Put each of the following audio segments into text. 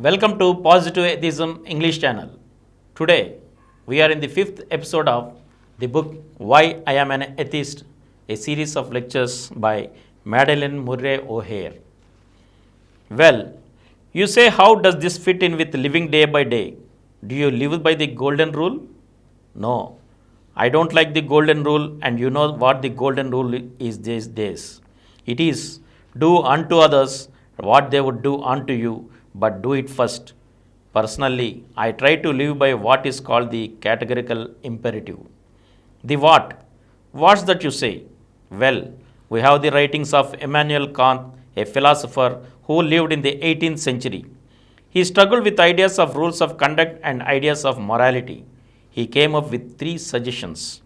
Welcome to Positive Atheism English channel. Today, we are in the 5th episode of the book Why I Am an Atheist, a series of lectures by MADALYN Murray O'Hare. Well, you say, how does this fit in with living day by day? Do you live by the golden rule? No, I don't like the golden rule, and you know what the golden rule is these days. It is, do unto others what they would do unto you, but do it first. Personally, I try to live by what is called the categorical imperative. The what? What's that you say? Well, we have the writings of Immanuel Kant, a philosopher who lived in the 18th century. He struggled with ideas of rules of conduct and ideas of morality. He came up with 3 suggestions.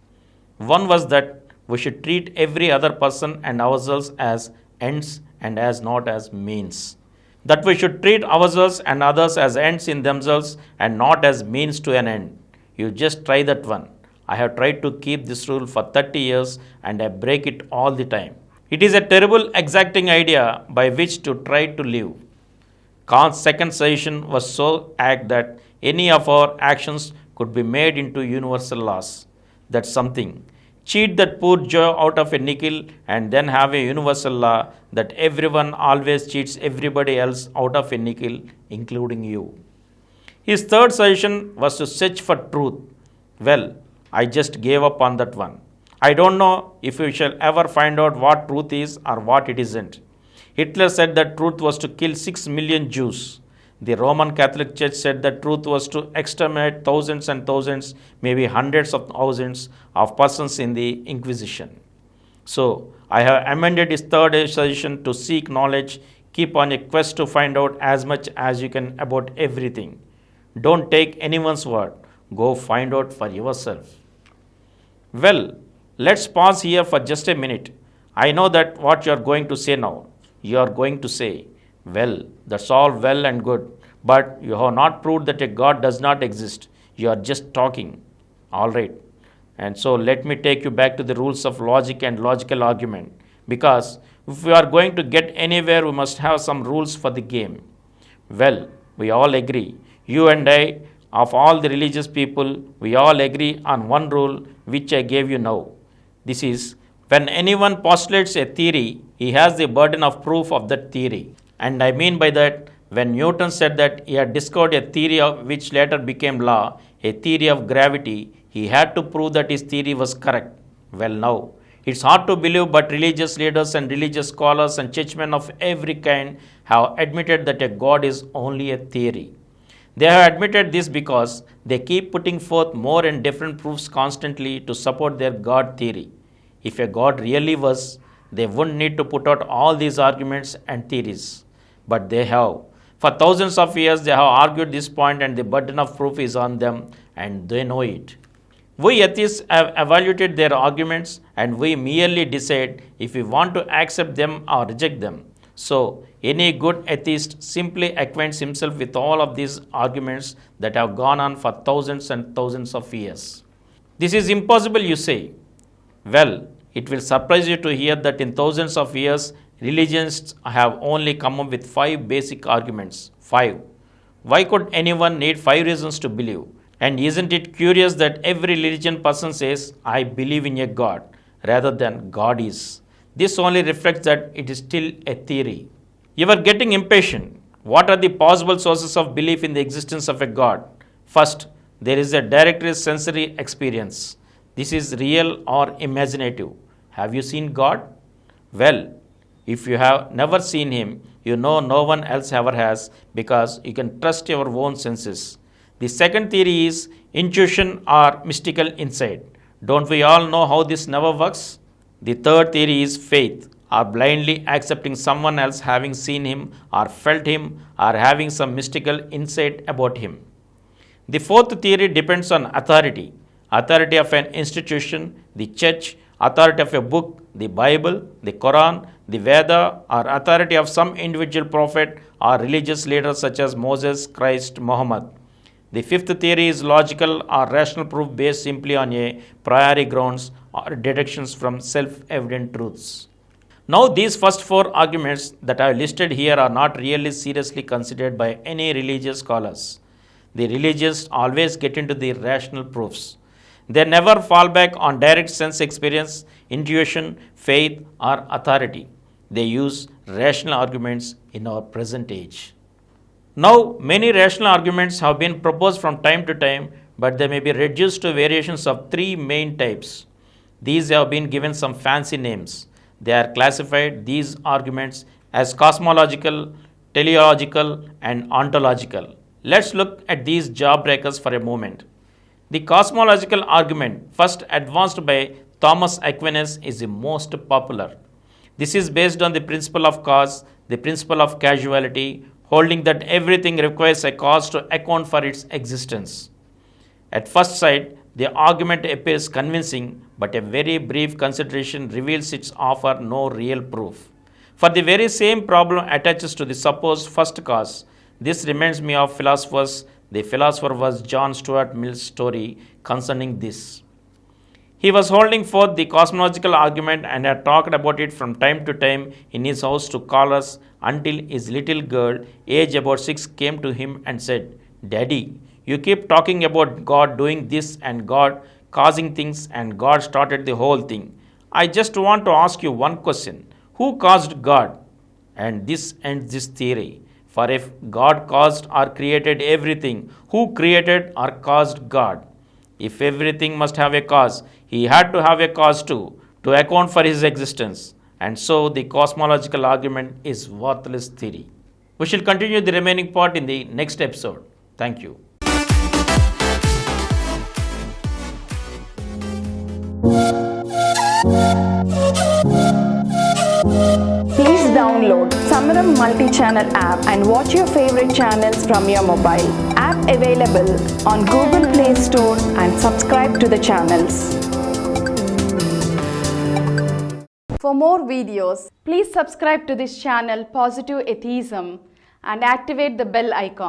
One was that we should treat every other person and ourselves as ends and as not as means. That we should treat ourselves and others as ends in themselves and not as means to an end. You just try that one. I have tried to keep this rule for 30 years and I break it all the time. It is a terrible, exacting idea by which to try to live. Kant's second suggestion was so act that any of our actions could be made into universal laws. That's something. Cheat that poor Joe out of a nickel and then have a universal law that everyone always cheats everybody else out of a nickel, including you. His third suggestion was to search for truth. Well, I just gave up on that one. I don't know if we shall ever find out what truth is or what it isn't. Hitler said that truth was to kill 6 million Jews. The Roman Catholic Church said that truth was to exterminate thousands and thousands, maybe hundreds of thousands of persons in the Inquisition. So, I have amended his third suggestion to seek knowledge, keep on a quest to find out as much as you can about everything. Don't take anyone's word. Go find out for yourself. Well, let's pause here for just a minute. I know that what you are going to say now. You are going to say, well, that's all well and good, but you have not proved that a God does not exist. You are just talking. All right. And so let me take you back to the rules of logic and logical argument, because if we are going to get anywhere, we must have some rules for the game. Well, we all agree. You and I, of all the religious people, we all agree on one rule which I gave you now. This is, when anyone postulates a theory, he has the burden of proof of that theory. And I mean by that, when Newton said that he had discovered a theory of which later became law, a theory of gravity, he had to prove that his theory was correct. Well now, it's hard to believe, but religious leaders and religious scholars and churchmen of every kind have admitted that a God is only a theory. They have admitted this because they keep putting forth more and different proofs constantly to support their God theory. If a God really was, they wouldn't need to put out all these arguments and theories. But they have. For thousands of years, they have argued this point, and the burden of proof is on them, and they know it. We atheists have evaluated their arguments, and we merely decide if we want to accept them or reject them. So, any good atheist simply acquaints himself with all of these arguments that have gone on for thousands and thousands of years. This is impossible, you say. Well, it will surprise you to hear that in thousands of years, religions have only come up with 5 basic arguments. 5. Why could anyone need 5 reasons to believe? And isn't it curious that every religion person says, I believe in a God, rather than God is? This only reflects that it is still a theory. You are getting impatient. What are the possible sources of belief in the existence of a God? First, there is a direct sensory experience. This is real or imaginative. Have you seen God? Well, if you have never seen Him, you know no one else ever has, because you can trust your own senses. The second theory is intuition or mystical insight. Don't we all know how this never works? The third theory is faith, or blindly accepting someone else having seen Him or felt Him or having some mystical insight about Him. The fourth theory depends on authority. Authority of an institution, the church, authority of a book, the Bible, the Quran, the Veda, or authority of some individual prophet or religious leader such as Moses, Christ, Muhammad. The fifth theory is logical or rational proof based simply on a priori grounds or deductions from self-evident truths. Now, these first four arguments that I have listed here are not really seriously considered by any religious scholars. The religious always get into the rational proofs. They never fall back on direct sense experience, intuition, faith, or authority. They use rational arguments in our present age. Now, many rational arguments have been proposed from time to time, but they may be reduced to variations of three main types. These have been given some fancy names. They are classified, these arguments, as cosmological, teleological, and ontological. Let's look at these jawbreakers for a moment. The cosmological argument, first advanced by Thomas Aquinas, is the most popular. This is based on the principle of cause, the principle of causality, holding that everything requires a cause to account for its existence. At first sight, the argument appears convincing, but a very brief consideration reveals its offer no real proof. For the very same problem attaches to the supposed first cause. This reminds me of philosophers. The philosopher was John Stuart Mill's story concerning this. He was holding forth the cosmological argument and had talked about it from time to time in his house to callers until his little girl, aged about 6, came to him and said, "Daddy, you keep talking about God doing this and God causing things and God started the whole thing. I just want to ask you one question. Who caused God?" And this ends this theory. For if God caused or created everything, who created or caused God? If everything must have a cause, he had to have a cause too, to account for his existence. And so the cosmological argument is worthless theory. We shall continue the remaining part in the next episode. Thank you. Please download Samaram multi-channel app and watch your favorite channels from your mobile. App available on Google Play Store and subscribe to the channels. For more videos, please subscribe to this channel Positive Atheism and activate the bell icon.